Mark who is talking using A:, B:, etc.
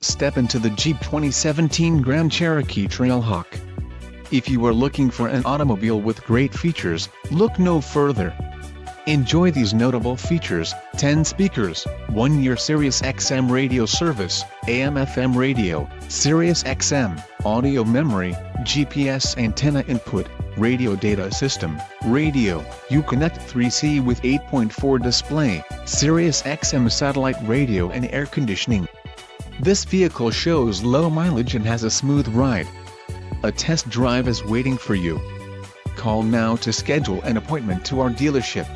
A: Step into the Jeep 2017 Grand Cherokee Trailhawk. If you are looking for an automobile with great features, look no further. Enjoy these notable features: 10 speakers, 1-year Sirius XM radio service, AM/FM radio, Sirius XM, audio memory, GPS antenna input, radio data system, radio, Uconnect 3C with 8.4 display, Sirius XM satellite radio and air conditioning. This vehicle shows low mileage and has a smooth ride. A test drive is waiting for you. Call now to schedule an appointment to our dealership.